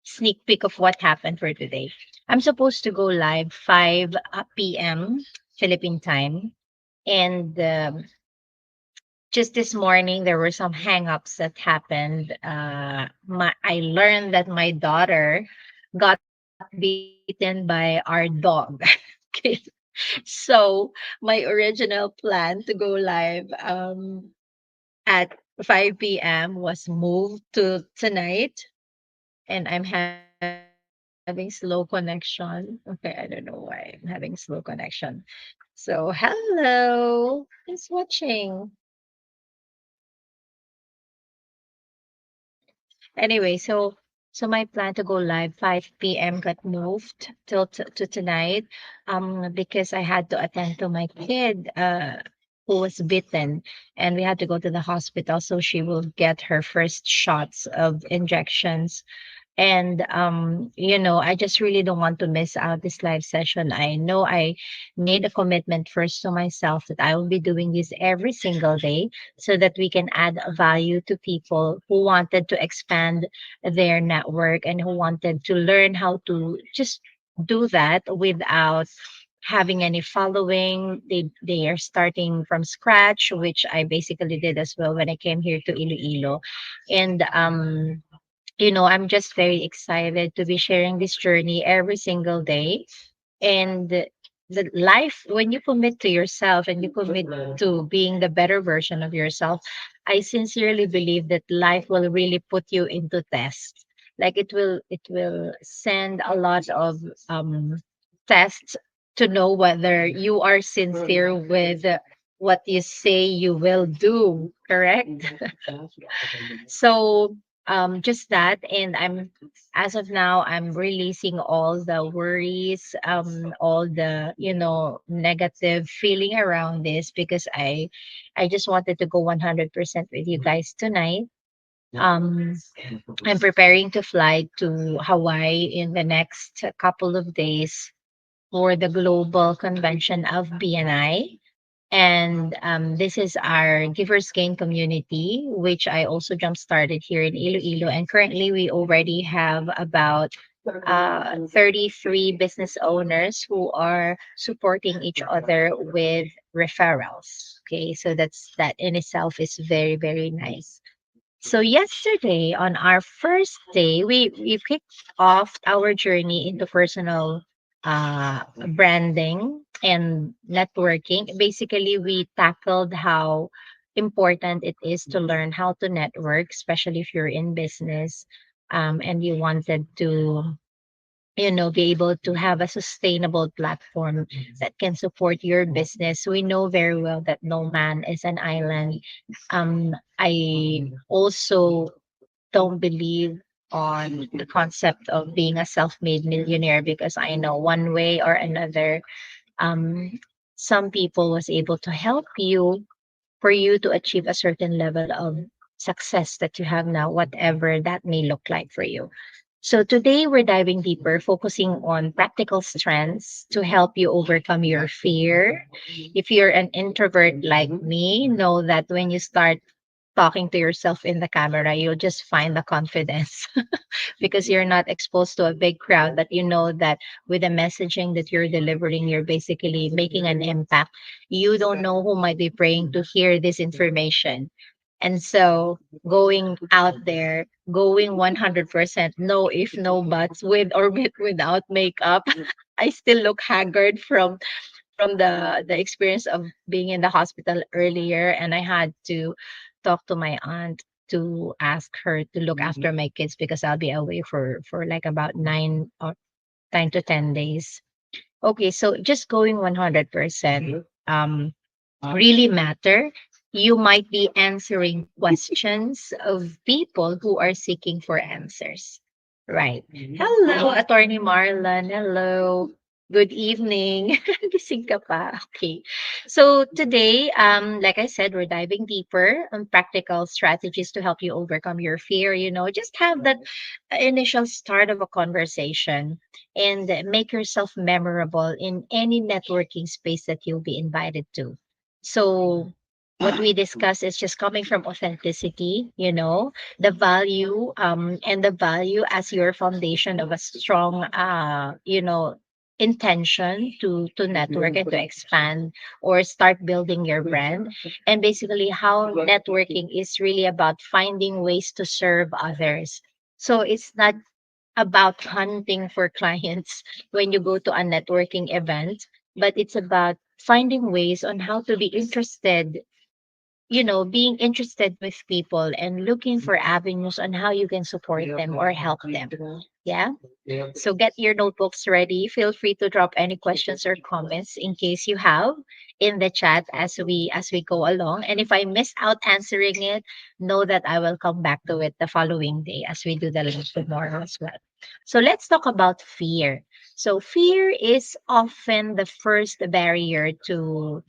sneak peek of what happened for today. I'm supposed to go live 5 p.m. Philippine time. And just this morning, there were some hangups that happened. I learned that my daughter got bitten by our dog. Okay. So my original plan to go live at 5 p.m. was moved to tonight, and I'm having slow connection. Okay, I don't know why I'm having slow connection. So hello, who's watching? Anyway, so my plan to go live 5 p.m. got moved to tonight, because I had to attend to my kid who was bitten, and we had to go to the hospital so she will get her first shots of injections. And I just really don't want to miss out this live session. I know I made a commitment first to myself that I will be doing this every single day so that we can add value to people who wanted to expand their network and who wanted to learn how to just do that without having any following. They are starting from scratch, which I basically did as well when I came here to Iloilo. And I'm just very excited to be sharing this journey every single day. And the life, when you commit to yourself and you commit to being the better version of yourself, I sincerely believe that life will really put you into test. Like it will send a lot of um tests to know whether you are sincere with what you say you will do, correct? So just that, and I'm as of now I'm releasing all the worries, all the negative feeling around this, because I just wanted to go 100% with you guys tonight. um I'm preparing to fly to Hawaii in the next couple of days for the global convention of BNI. And this is our Givers Gain community, which I also jump started here in Iloilo. And currently, we already have about 33 business owners who are supporting each other with referrals. Okay, so that in itself is very, very nice. So yesterday, on our first day, we kicked off our journey into personal branding and networking. Basically, we tackled how important it is to learn how to network, especially if you're in business, and you wanted to be able to have a sustainable platform that can support your business. We know very well that no man is an island. I also don't believe on the concept of being a self-made millionaire, because I know one way or another, um, some people was able to help you for you to achieve a certain level of success that you have now, whatever that may look like for you. So today we're diving deeper, focusing on practical strengths to help you overcome your fear. If you're an introvert like me, know that when you start talking to yourself in the camera, you'll just find the confidence because you're not exposed to a big crowd, but you know that with the messaging that you're delivering, you're basically making an impact. You don't know who might be praying to hear this information. And so going out there, going 100%, no if, no buts, with or without makeup, I still look haggard from the experience of being in the hospital earlier, and I had to talk to my aunt to ask her to look after my kids because I'll be away for like about 9 to 10 days. Okay, so just going 100% really matter. You might be answering questions of people who are seeking for answers. Right. Hello, Attorney Marlon. Hello. Good evening. Gising ka pa. Okay. So today, like I said, we're diving deeper on practical strategies to help you overcome your fear. Just have that initial start of a conversation and make yourself memorable in any networking space that you'll be invited to. So what we discuss is just coming from authenticity, the value, and the value as your foundation of a strong, intention to network and to expand or start building your brand. And basically how networking is really about finding ways to serve others. So it's not about hunting for clients when you go to a networking event, but it's about finding ways on how to be interested, being interested with people and looking for avenues on how you can support them or help them. Yeah. So get your notebooks ready. Feel free to drop any questions or comments in case you have in the chat as we go along. And if I miss out answering it, know that I will come back to it the following day as we do the link tomorrow as well. So let's talk about fear. So fear is often the first barrier to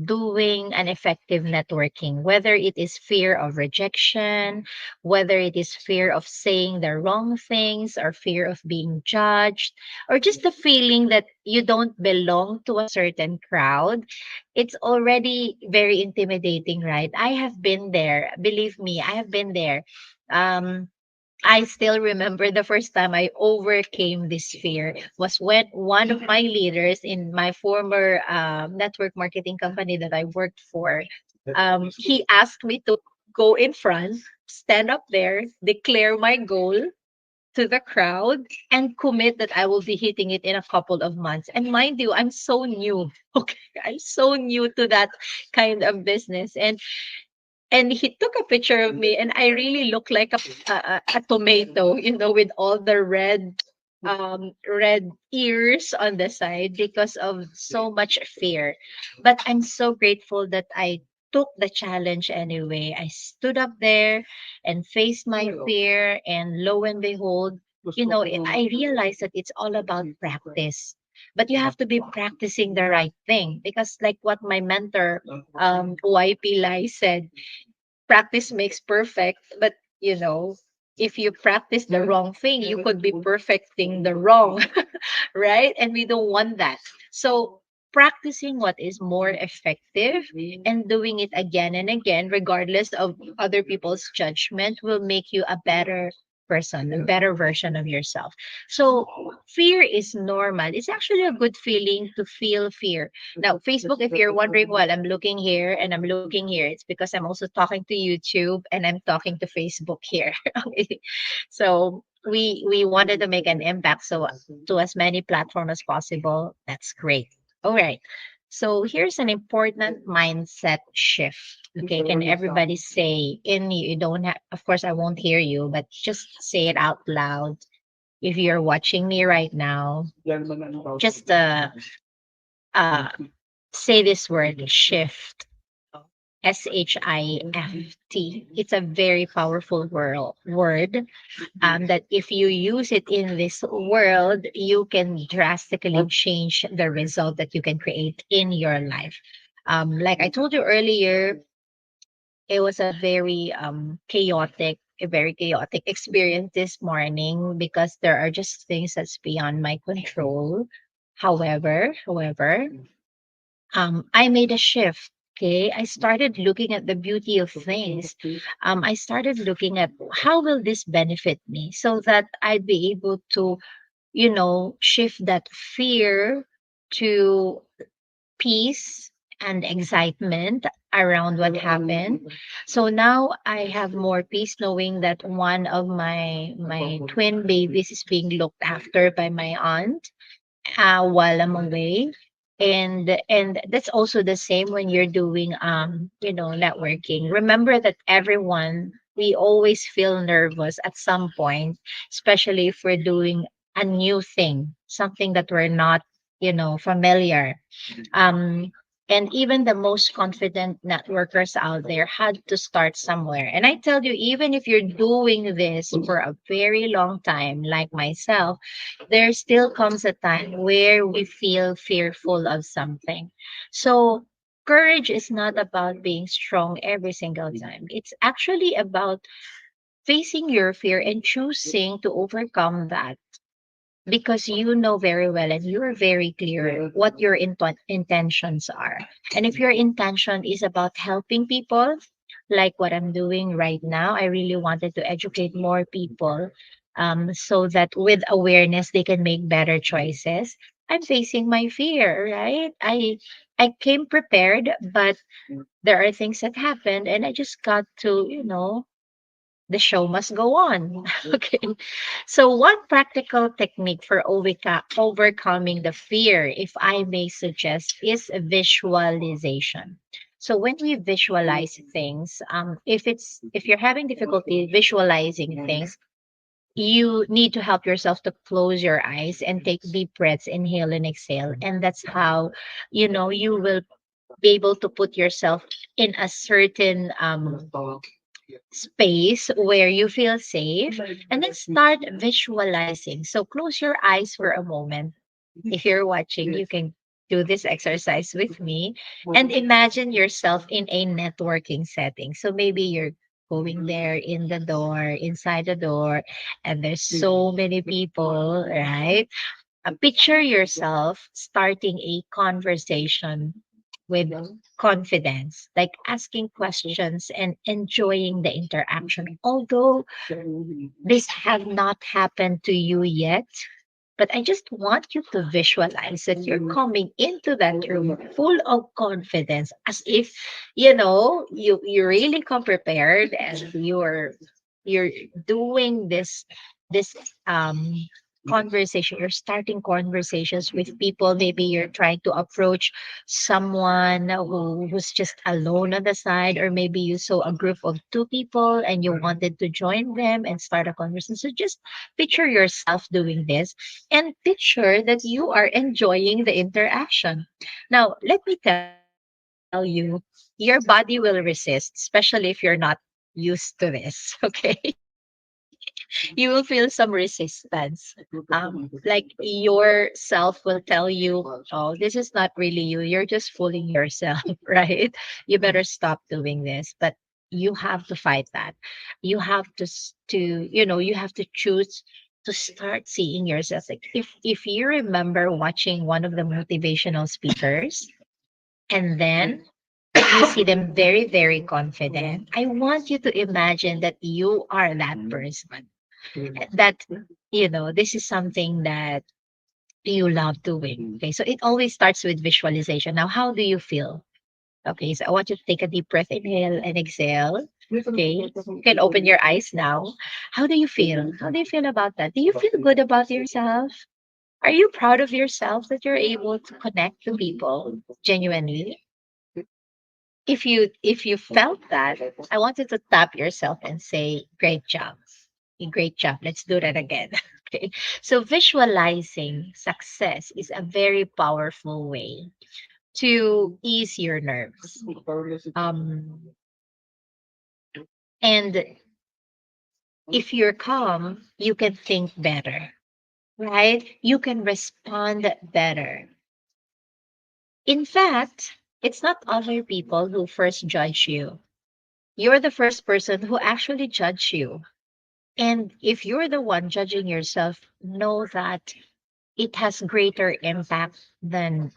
doing an effective networking, whether it is fear of rejection, whether it is fear of saying the wrong things, or fear of being judged, or just the feeling that you don't belong to a certain crowd. It's already very intimidating, right? I have been there. Believe me, I have been there. Um, I still remember the first time I overcame this fear was when one of my leaders in my former network marketing company that I worked for, he asked me to go in front, stand up there, declare my goal to the crowd, and commit that I will be hitting it in a couple of months. And mind you, I'm so new. Okay, I'm so new to that kind of business, and he took a picture of me and I really look like a tomato, with all the red ears on the side because of so much fear. But I'm so grateful that I took the challenge anyway. I stood up there and faced my fear, and lo and behold, I realized that it's all about practice. But you have to be practicing the right thing, because like what my mentor, YP Lai, said, practice makes perfect, but if you practice the wrong thing, you could be perfecting the wrong, right? And we don't want that. So practicing what is more effective and doing it again and again, regardless of other people's judgment, will make you a better person, a better version of yourself. So fear is normal. It's actually a good feeling to feel fear. Now, Facebook, if you're wondering, well, I'm looking here and I'm looking here, it's because I'm also talking to YouTube and I'm talking to Facebook here. Okay. So we wanted to make an impact, so to as many platforms as possible. That's great. All right. So here's an important mindset shift. Okay, can everybody say in you don't have, of course I won't hear you, but just say it out loud if you're watching me right now. Just uh say this word, shift. SHIFT. It's a very powerful word, that if you use it in this world, you can drastically change the result that you can create in your life. Like I told you earlier, it was a very chaotic experience this morning because there are just things that's beyond my control. However, I made a shift. Okay, I started looking at the beauty of things. I started looking at how will this benefit me, so that I'd be able to, shift that fear to peace and excitement around what happened. So now I have more peace knowing that one of my twin babies is being looked after by my aunt, while I'm away. And that's also the same when you're doing networking. Remember that everyone, we always feel nervous at some point, especially if we're doing a new thing, something that we're not, familiar. um and even the most confident networkers out there had to start somewhere. And I tell you, even if you're doing this for a very long time, like myself, there still comes a time where we feel fearful of something. So courage is not about being strong every single time. It's actually about facing your fear and choosing to overcome that because you know very well and you're very clear what your intentions are. And if your intention is about helping people, like what I'm doing right now, I really wanted to educate more people, so that with awareness they can make better choices. I'm facing my fear, right? I came prepared, but there are things that happened and I just got to, the show must go on. Okay. So, one practical technique for overcoming the fear, if I may suggest, is visualization. So, when we visualize things, if you're having difficulty visualizing things, you need to help yourself to close your eyes and take deep breaths, inhale and exhale, and that's how you will be able to put yourself in a certain space where you feel safe, and then start visualizing. So close your eyes for a moment. If you're watching, you can do this exercise with me and imagine yourself in a networking setting. So maybe you're going there in the door, inside the door, and there's so many people, right? Picture yourself starting a conversation with confidence, like asking questions and enjoying the interaction. Although this have not happened to you yet, but I just want you to visualize that you're coming into that room full of confidence, as if you really come prepared and you're doing this conversation. You're starting conversations with people. Maybe you're trying to approach someone who's just alone on the side, or maybe you saw a group of two people and you wanted to join them and start a conversation. So just picture yourself doing this and picture that you are enjoying the interaction. Now, let me tell you, your body will resist, especially if you're not used to this. Okay. You will feel some resistance. Like your self will tell you, oh, this is not really you. You're just fooling yourself, right? You better stop doing this. But you have to fight that. You have you have to choose to start seeing yourself. Like if you remember watching one of the motivational speakers, and then you see them very, very confident, I want you to imagine that you are that person. That, this is something that you love doing. Okay, so it always starts with visualization. Now, how do you feel? Okay, so I want you to take a deep breath, inhale and exhale. Okay, you can open your eyes now. How do you feel? How do you feel about that? Do you feel good about yourself? Are you proud of yourself that you're able to connect to people genuinely? If you felt that, I wanted to tap yourself and say, "Great job, great job. Let's do that again." Okay. So visualizing success is a very powerful way to ease your nerves. And if you're calm, you can think better, right? You can respond better. In fact, it's not other people who first judge you. You're the first person who actually judge you. And if you're the one judging yourself, know that it has greater impact than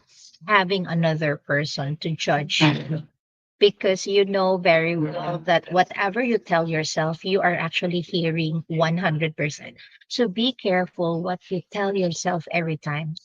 having another person to judge you, because you know very well that whatever you tell yourself, you are actually hearing 100%. So be careful what you tell yourself every time.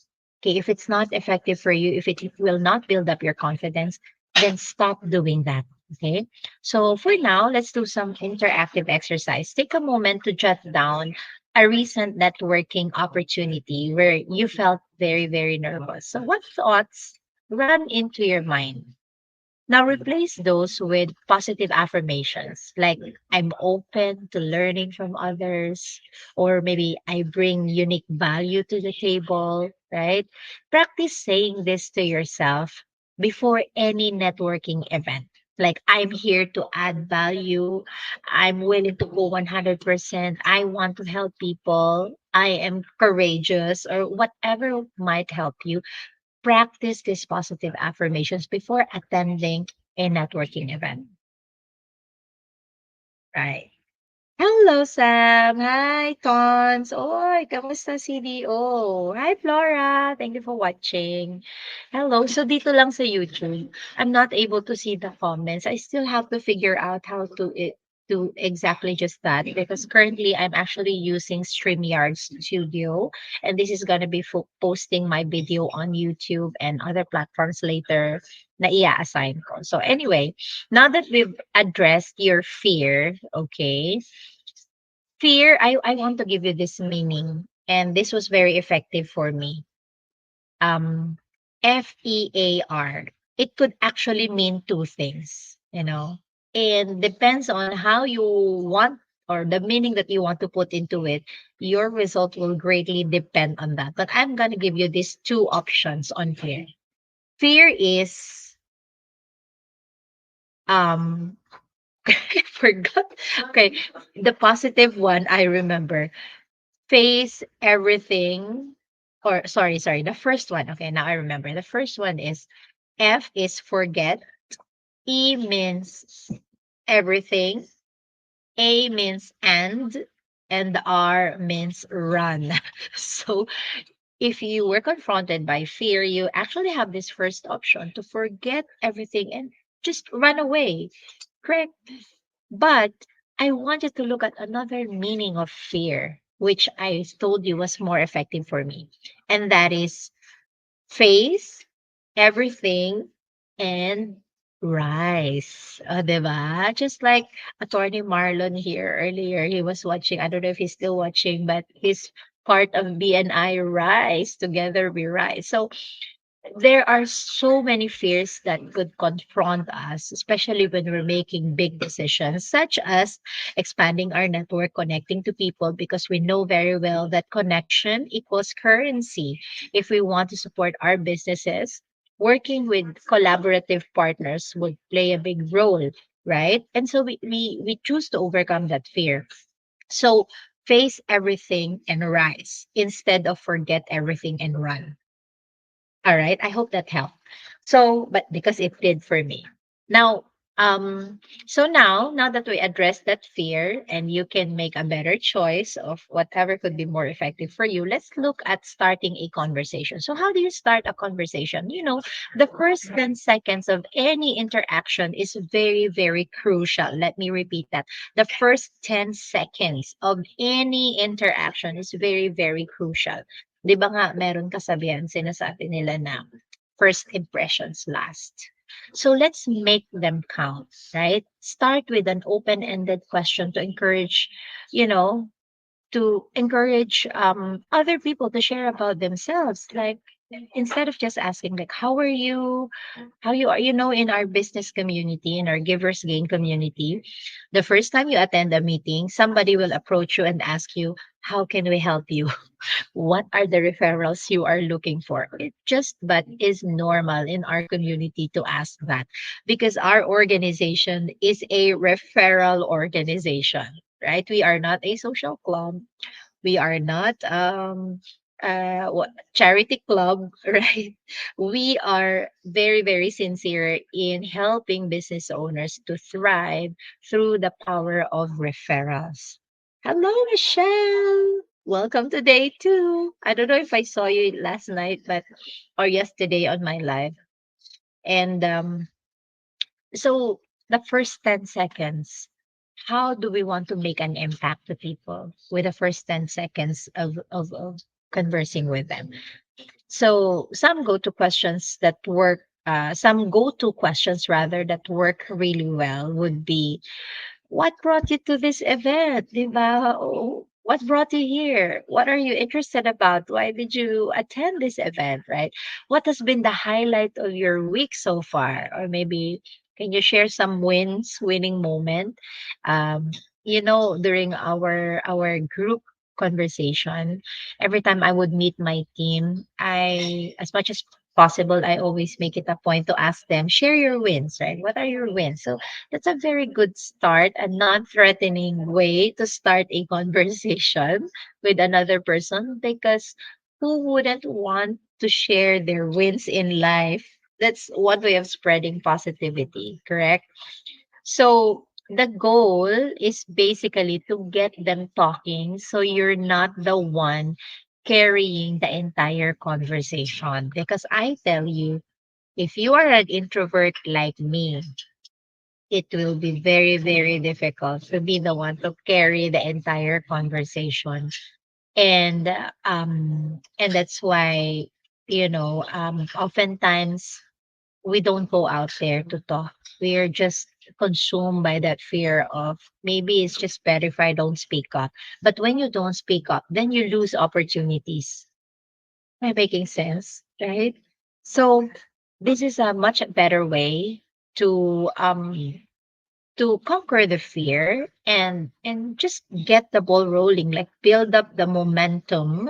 Okay, if it's not effective for you, if it will not build up your confidence, then stop doing that. Okay, so for now, let's do some interactive exercise. Take a moment to jot down a recent networking opportunity where you felt very, very nervous. So, what thoughts run into your mind? Now replace those with positive affirmations like I'm open to learning from others, or maybe I bring unique value to the table, right? Practice saying this to yourself before any networking event. Like I'm here to add value. I'm willing to go 100%. I want to help people. I am courageous, or whatever might help you. Practice these positive affirmations before attending a networking event, right? Hello, Sam. Hi, Tons. Oy, kamusta CDO? Hi, Flora. Thank you for watching. Hello. So dito lang sa YouTube, I'm not able to see the comments. I still have to figure out how to do exactly just that because currently I'm actually using StreamYard Studio, and this is gonna be posting my video on YouTube and other platforms later na ia-assign ko. So anyway, now that we've addressed your fear, okay, fear, I want to give you this meaning, and this was very effective for me. Um, FEAR. It could actually mean two things, and depends on how you want or the meaning that you want to put into it. Your result will greatly depend on that. But I'm gonna give you these two options on fear. Fear is um I forgot. Okay, the positive one I remember. Face everything, or sorry, the first one. Okay, now I remember. The first one is F is forget, E means everything, A means and R means run. So if you were confronted by fear, you actually have this first option to forget everything and just run away. Correct. But I wanted to look at another meaning of fear, which I told you was more effective for me. And that is face everything and rise. Diba? Just like Attorney Marlon here earlier, he was watching. I don't know if he's still watching, but he's part of BNI Rise. Together we rise. So there are so many fears that could confront us, especially when we're making big decisions, such as expanding our network, connecting to people, because we know very well that connection equals currency. If we want to support our businesses, working with collaborative partners would play a big role, right? And so we choose to overcome that fear. So face everything and rise instead of forget everything and run. All right. I hope that helped. So, but because it did for me. Now, now that we address that fear and you can make a better choice of whatever could be more effective for you, let's look at starting a conversation. So, how do you start a conversation? The first 10 seconds of any interaction is very, very crucial. Let me repeat that. The first 10 seconds of any interaction is very, very crucial. 'Di ba nga meron kasabihan, sinasabi nila na first impressions last. So let's make them count, right? Start with an open-ended question you know, to encourage other people to share about themselves. Like instead of just asking like how are you, how you are, in our business community, in our givers gain community, the first time you attend a meeting, somebody will approach you and ask you, how can we help you? What are the referrals you are looking for? It just but is normal in our community to ask that because our organization is a referral organization, right? We are not a social club. We are not charity club, right? We are very, very sincere in helping business owners to thrive through the power of referrals. Hello, Michelle. Welcome to day two. I don't know if I saw you last night, but or yesterday on my live. And so the first 10 seconds, how do we want to make an impact to people with the first 10 seconds of conversing with them? So some go to questions rather that work really well would be, what brought you to this event? 'Di ba? What brought you here? What are you interested about? Why did you attend this event, right? What has been the highlight of your week so far? Or maybe can you share some winning moment? Um, during our group conversation, every time I would meet my team, as much as possible, I always make it a point to ask them, share your wins, right? What are your wins? So that's a very good start, a non-threatening way to start a conversation with another person because who wouldn't want to share their wins in life? That's one way of spreading positivity, correct? So The goal is basically to get them talking so you're not the one carrying the entire conversation. Because I tell you, if you are an introvert like me, it will be very, very difficult to be the one to carry the entire conversation. And that's why, oftentimes we don't go out there to talk. We are just consumed by that fear of maybe it's just better if I don't speak up. But when you don't speak up, then you lose opportunities. Am I making sense? Right? So this is a much better way to conquer the fear and just get the ball rolling, like build up the momentum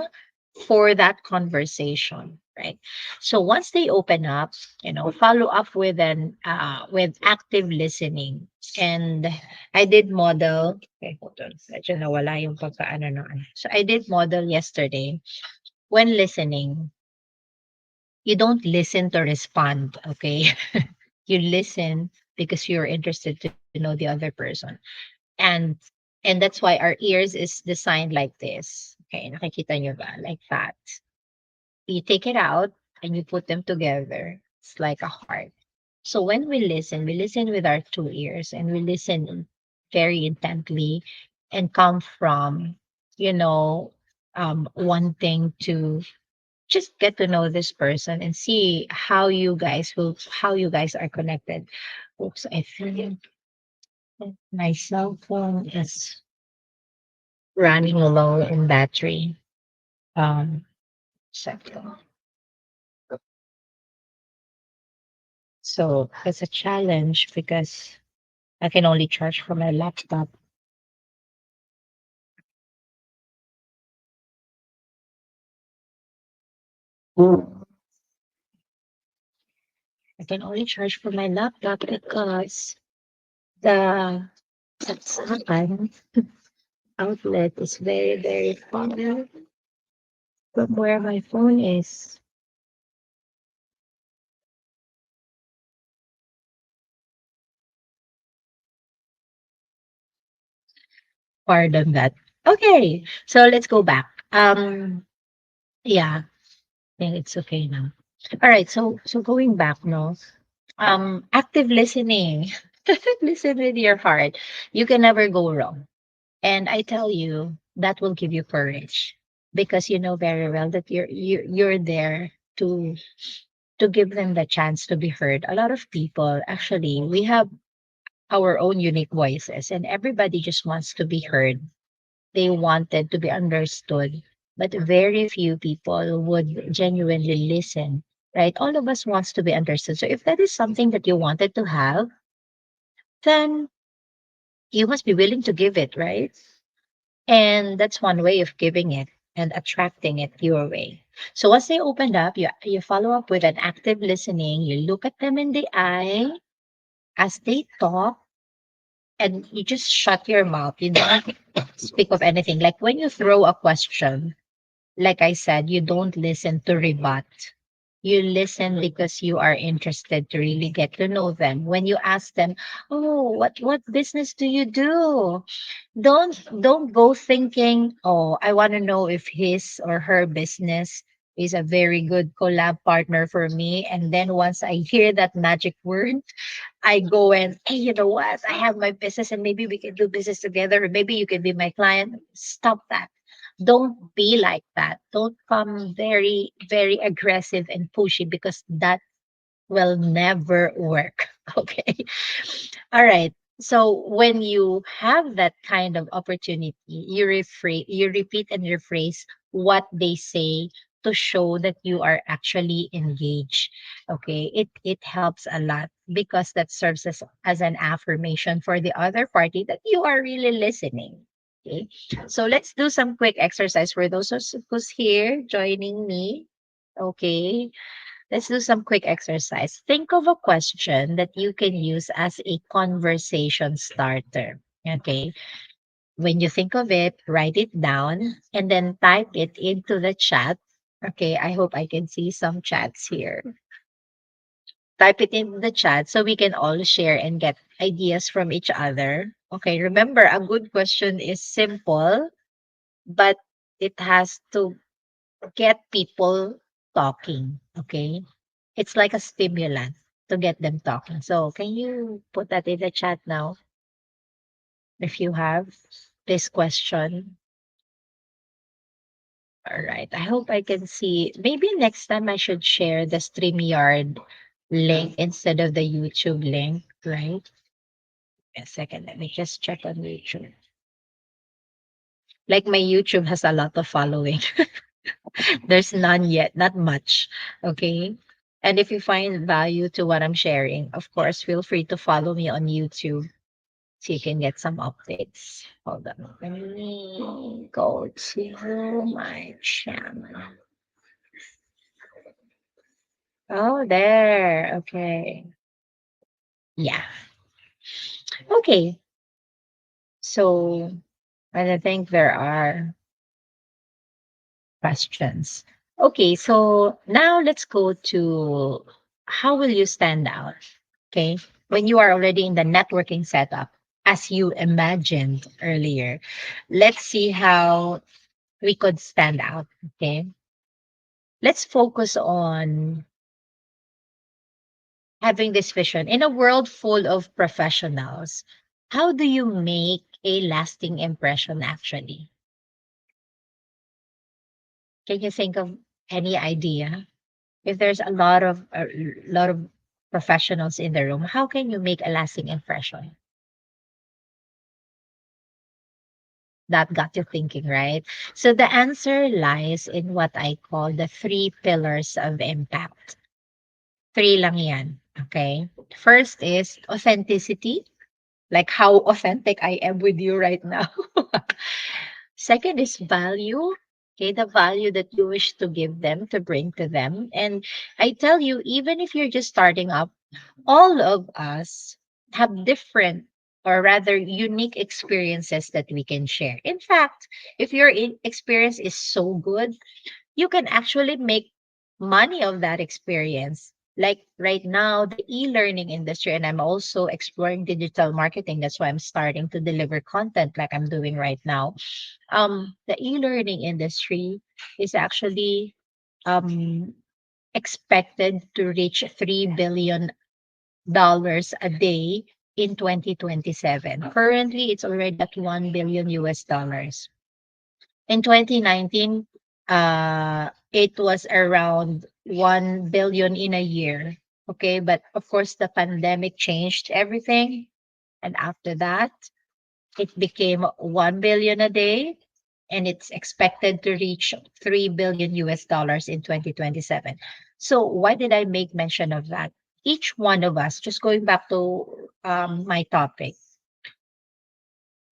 for that conversation, right? So once they open up, follow up with an with active listening. And I did model, okay, hold on, medyo nawala yung pagkaano na ano. So I did model yesterday. When listening, you don't listen to respond, okay? You listen because you're interested to know the other person. And and that's why our ears is designed like this. Okay, nakikita nyo ba? Like that. You take it out and you put them together. It's like a heart. So when we listen with our two ears, and we listen very intently and come from, you know, wanting to just get to know this person and see how you guys are connected. Oops, I think my cell phone is running low in battery. Second. So it's a challenge because I can only charge from my laptop. Mm. I can only charge from my laptop because the Saksakan outlet is very, very far from where my phone is. Pardon that. Okay, so let's go back. Yeah, I think it's okay now. All right, so going back, no, active listening. Listen with your heart. You can never go wrong. And I tell you, that will give you courage because you know very well that you're there to give them the chance to be heard. A lot of people, actually, we have our own unique voices, and everybody just wants to be heard. They wanted to be understood, but very few people would genuinely listen. Right? All of us wants to be understood. So if that is something that you wanted to have, then you must be willing to give it, right? And that's one way of giving it and attracting it your way. So once they opened up, you follow up with an active listening. You look at them in the eye as they talk, and you just shut your mouth. You don't speak of anything. Like when you throw a question, like I said, you don't listen to rebut. You listen because you are interested to really get to know them. When you ask them, "Oh, what business do you do?" Don't go thinking, "Oh, I want to know if his or her business is a very good collab partner for me." And then once I hear that magic word, I go and, "Hey, you know what? I have my business and maybe we can do business together. Or maybe you can be my client." Stop that. Don't be like that. Don't come very, very aggressive and pushy because that will never work. Okay. All right. So when you have that kind of opportunity, you repeat and rephrase what they say to show that you are actually engaged. Okay. It helps a lot because that serves as an affirmation for the other party that you are really listening. Okay. So let's do some quick exercise for those who's here joining me. Okay. Let's do some quick exercise. Think of a question that you can use as a conversation starter. Okay. When you think of it, write it down and then type it into the chat. Okay. I hope I can see some chats here. Type it in the chat so we can all share and get ideas from each other. Okay, remember, a good question is simple, but it has to get people talking. Okay, it's like a stimulant to get them talking. So, can you put that in the chat now if you have this question? All right. I hope I can see. Maybe next time I should share the StreamYard link instead of the YouTube link, right? A second, let me just check on YouTube. Like my YouTube has a lot of following. There's none yet, not much. Okay. And if you find value to what I'm sharing, of course, feel free to follow me on YouTube so you can get some updates. Hold on. Let me go to my channel. Oh, there. Okay. Yeah. Okay. So I think there are questions. Okay, so now let's go to how will you stand out? Okay, when you are already in the networking setup, as you imagined earlier, let's see how we could stand out. Okay, let's focus on having this vision in a world full of professionals. How do you make a lasting impression actually? Can you think of any idea? If there's a lot of professionals in the room, how can you make a lasting impression? That got you thinking, right? So the answer lies in what I call the three pillars of impact. Three lang yan. Okay. First is authenticity, like how authentic I am with you right now. Second is value. Okay, the value that you wish to give them, to bring to them. And I tell you, even if you're just starting up, all of us have different or rather unique experiences that we can share. In fact, if your experience is so good, you can actually make money of that experience. Like right now, the e-learning industry, and I'm also exploring digital marketing. That's why I'm starting to deliver content like I'm doing right now. The e-learning industry is actually um expected to reach $3 billion a day in 2027. Currently, it's already at 1 billion US dollars. In 2019, it was around 1 billion in a year. Okay, but of course, the pandemic changed everything. And after that, it became 1 billion a day, and it's expected to reach 3 billion US dollars in 2027. So why did I make mention of that? Each one of us, just going back to my topic.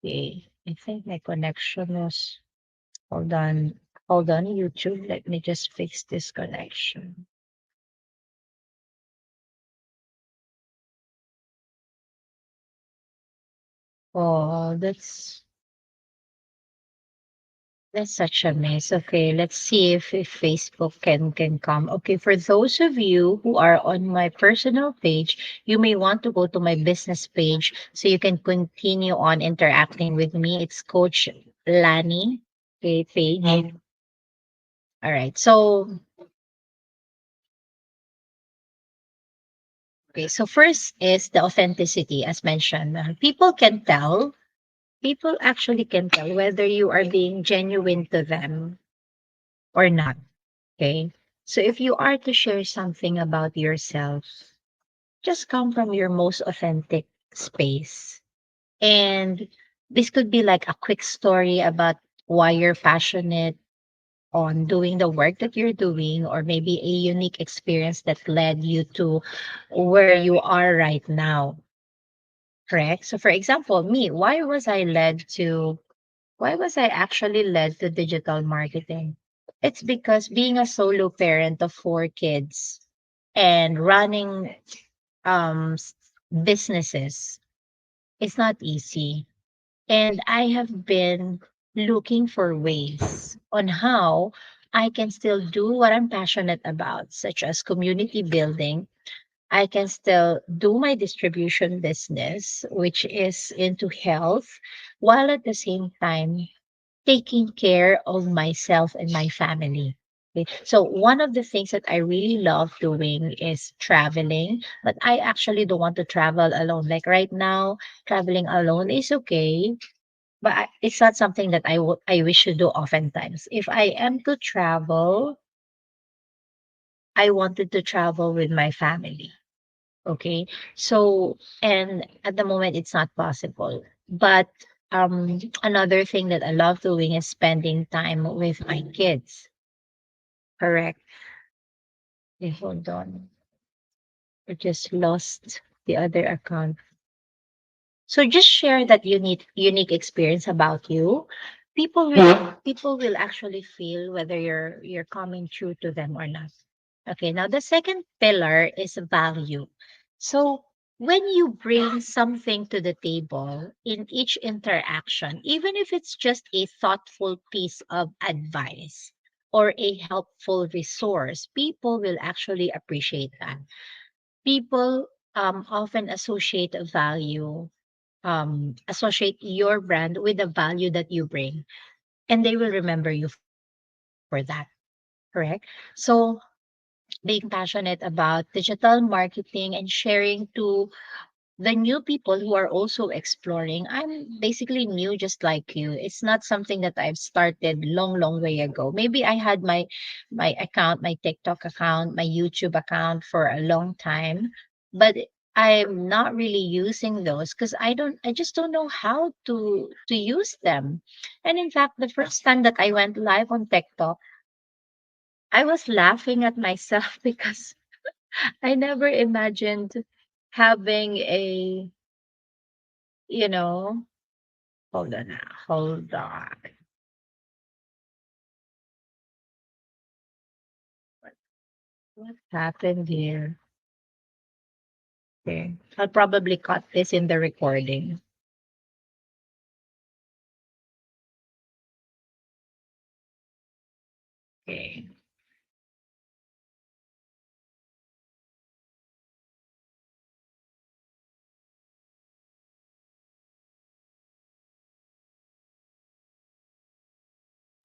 Okay, I think my connection was, hold on, hold on, YouTube. Let me just fix this connection. Oh, that's such a mess. Okay, let's see if Facebook can come. Okay, for those of you who are on my personal page, you may want to go to my business page so you can continue on interacting with me. It's Coach Lani. Okay, page. All right. So okay, so first is the authenticity, as mentioned. People actually can tell whether you are being genuine to them or not. Okay. So if you are to share something about yourself, just come from your most authentic space. And this could be like a quick story about why you're passionate on doing the work that you're doing, or maybe a unique experience that led you to where you are right now. Correct. So, for example, me, why was I actually led to digital marketing? It's because being a solo parent of four kids and running businesses is not easy. And I have been looking for ways on how I can still do what I'm passionate about, such as community building. I can still do my distribution business, which is into health, while at the same time taking care of myself and my family. Okay. So one of the things that I really love doing is traveling, but I actually don't want to travel alone. Like right now, traveling alone is okay, but it's not something that I wish to do oftentimes. If I am to travel, I wanted to travel with my family. Okay. So, and at the moment, it's not possible. But another thing that I love doing is spending time with my kids. Correct. Okay, hold on. I just lost the other account. So just share that unique experience about you. People will actually feel whether you're coming true to them or not. Okay, now the second pillar is value. So when you bring something to the table in each interaction, even if it's just a thoughtful piece of advice or a helpful resource, people will actually appreciate that. People often associate your brand with the value that you bring, and they will remember you for that. Correct? So being passionate about digital marketing and sharing to the new people who are also exploring. I'm basically new just like you. It's not something that I've started long way ago. Maybe I had my account, my TikTok account, my YouTube account for a long time, but I'm not really using those because I just don't know how to use them. And in fact, the first time that I went live on TikTok, I was laughing at myself because I never imagined having a, you know, hold on, hold on. What happened here? Okay. I'll probably cut this in the recording. Okay.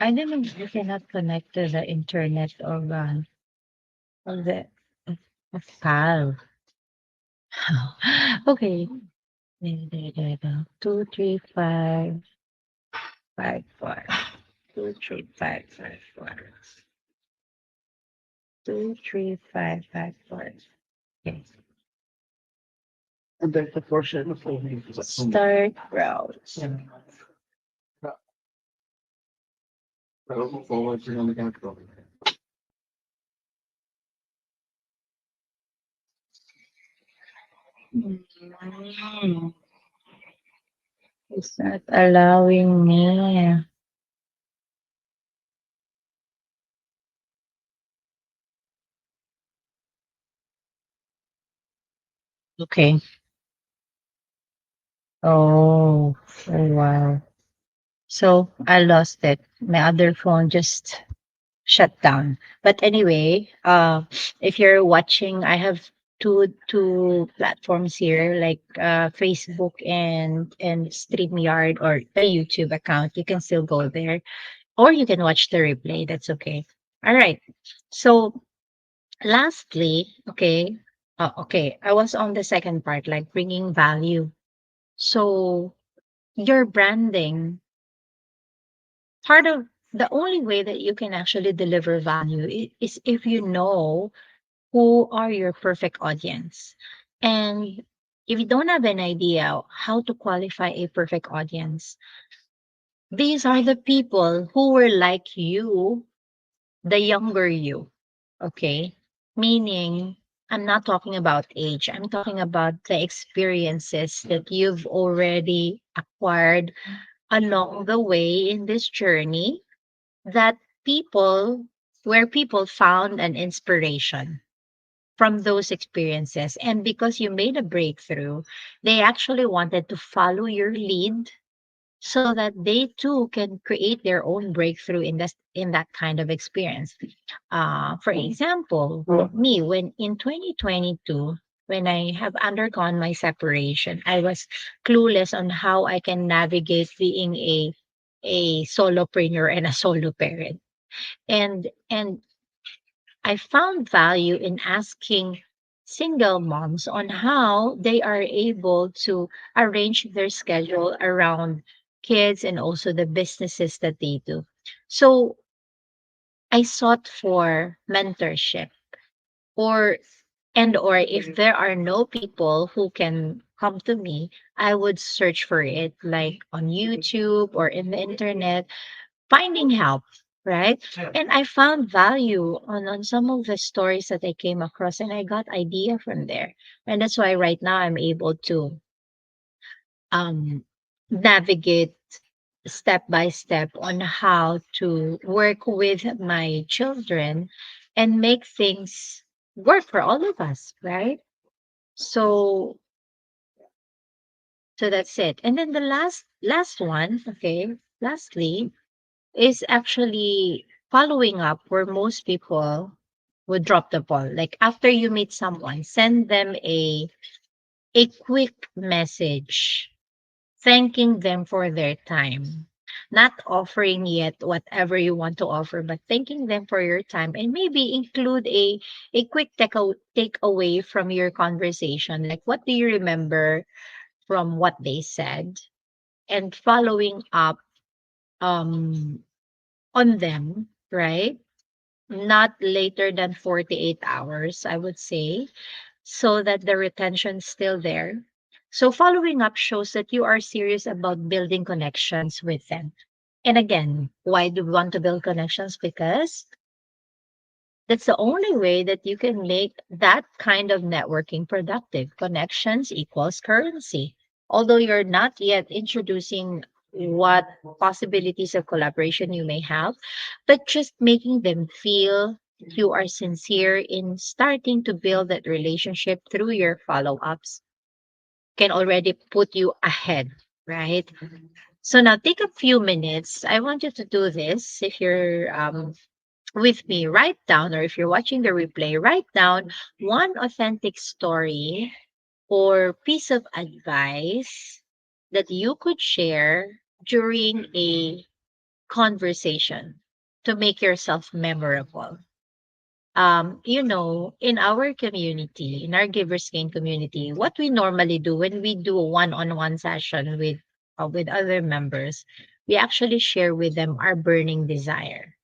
I don't know if you cannot connect to the internet of the of PAL. Okay. There you go. 23554. 23554. 23554. Okay. And there's a portion of the Start browse. forward to the capital. Mm, it's not allowing me. Okay. Oh, oh wow. So I lost it. My other phone just shut down. But anyway, if you're watching, I have two platforms here, like Facebook and StreamYard or a YouTube account. You can still go there, or you can watch the replay. That's okay. All right. So lastly, okay, okay, I was on the second part, like bringing value. So your branding, part of the only way that you can actually deliver value is if you know who are your perfect audience. And if you don't have an idea how to qualify a perfect audience, these are the people who were like you, the younger you. Okay. Meaning, I'm not talking about age, I'm talking about the experiences that you've already acquired along the way in this journey, that people where people found an inspiration from those experiences, and because you made a breakthrough, they actually wanted to follow your lead so that they too can create their own breakthrough in that kind of experience. For example, me, when in 2022, when I have undergone my separation, I was clueless on how I can navigate being a solopreneur and a solo parent. And I found value in asking single moms on how they are able to arrange their schedule around kids and also the businesses that they do. So I sought for mentorship, or or if there are no people who can come to me, I would search for it like on YouTube or in the internet, finding help, right? And I found value on some of the stories that I came across, and I got idea from there. And that's why right now I'm able to um navigate step by step on how to work with my children and make things work for all of us, right? So that's it. And then the last one, okay, lastly, is actually following up where most people would drop the ball. Like after you meet someone, send them a quick message thanking them for their time. Not offering yet whatever you want to offer, but thanking them for your time, and maybe include a quick takeaway from your conversation. Like what do you remember from what they said? And following up um on them, right? Not later than 48 hours, I would say, so that the retention's still there. So following up shows that you are serious about building connections with them. And again, why do we want to build connections? Because that's the only way that you can make that kind of networking productive. Connections equals currency. Although you're not yet introducing what possibilities of collaboration you may have, but just making them feel you are sincere in starting to build that relationship through your follow ups can already put you ahead, right? So now take a few minutes. I want you to do this if you're with me, write down, or if you're watching the replay, write down one authentic story or piece of advice that you could share during a conversation to make yourself memorable. In our community, in our Givers Gain community, what we normally do when we do a one-on-one session with other members, we actually share with them our burning desire,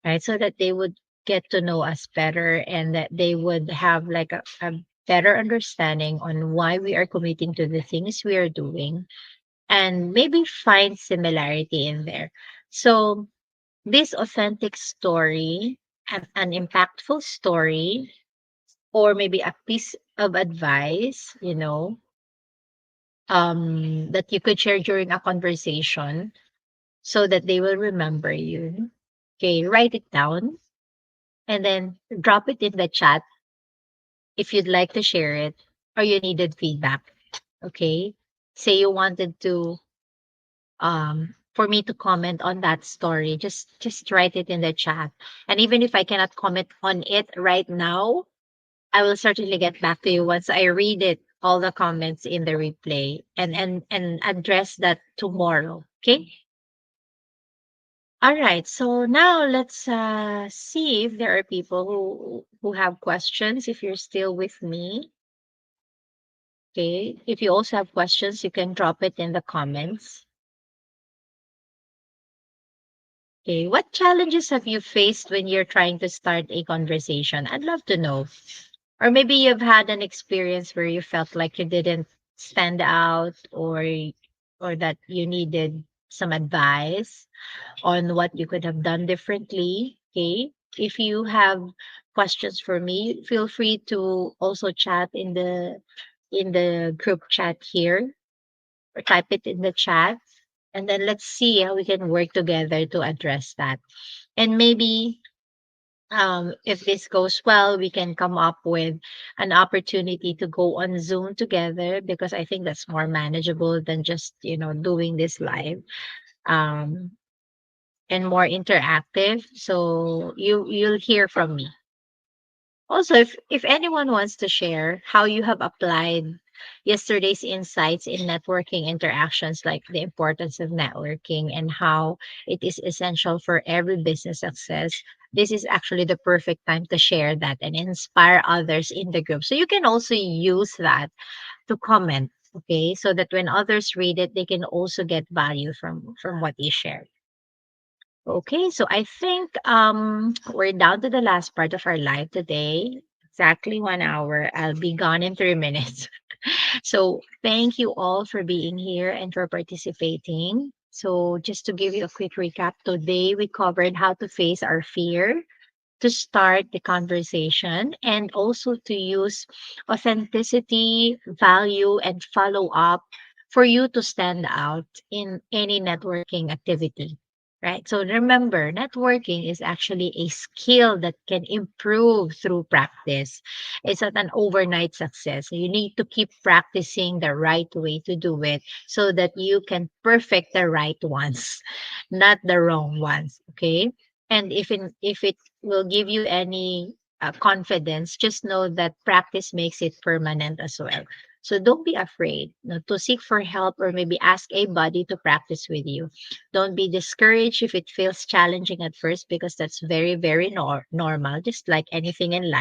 right? So that they would get to know us better and that they would have like a better understanding on why we are committing to the things we are doing and maybe find similarity in there. So this authentic story, an impactful story, or maybe a piece of advice, that you could share during a conversation so that they will remember you. Okay, write it down and then drop it in the chat if you'd like to share it or you needed feedback. Okay. Say you wanted to for me to comment on that story, just write it in the chat. And even if I cannot comment on it right now, I will certainly get back to you once I read it, all the comments in the replay, and address that tomorrow. Okay. All right. So now let's see if there are people who have questions. If you're still with me, okay. If you also have questions, you can drop it in the comments. Okay. What challenges have you faced when you're trying to start a conversation? I'd love to know. Or maybe you've had an experience where you felt like you didn't stand out, or that you needed some advice on what you could have done differently. Okay. If you have questions for me, feel free to also chat in the group chat here, or type it in the chat. And then let's see how we can work together to address that. And maybe if this goes well, we can come up with an opportunity to go on Zoom together, because I think that's more manageable than just, doing this live. Um, and more interactive. So you'll hear from me. Also, if anyone wants to share how you have applied yesterday's insights in networking interactions, like the importance of networking and how it is essential for every business success, this is actually the perfect time to share that and inspire others in the group. So you can also use that to comment, okay? So that when others read it, they can also get value from what you share. Okay, so I think we're down to the last part of our live today. Exactly 1 hour. I'll be gone in 3 minutes. So thank you all for being here and for participating. So just to give you a quick recap, today we covered how to face our fear, to start the conversation, and also to use authenticity, value, and follow up for you to stand out in any networking activity. Right. So remember, networking is actually a skill that can improve through practice. It's not an overnight success. You need to keep practicing the right way to do it so that you can perfect the right ones, not the wrong ones. Okay. And if it will give you any confidence, just know that practice makes it permanent as well. So don't be afraid, to seek for help or maybe ask a buddy to practice with you. Don't be discouraged if it feels challenging at first because that's very, very normal, just like anything in life.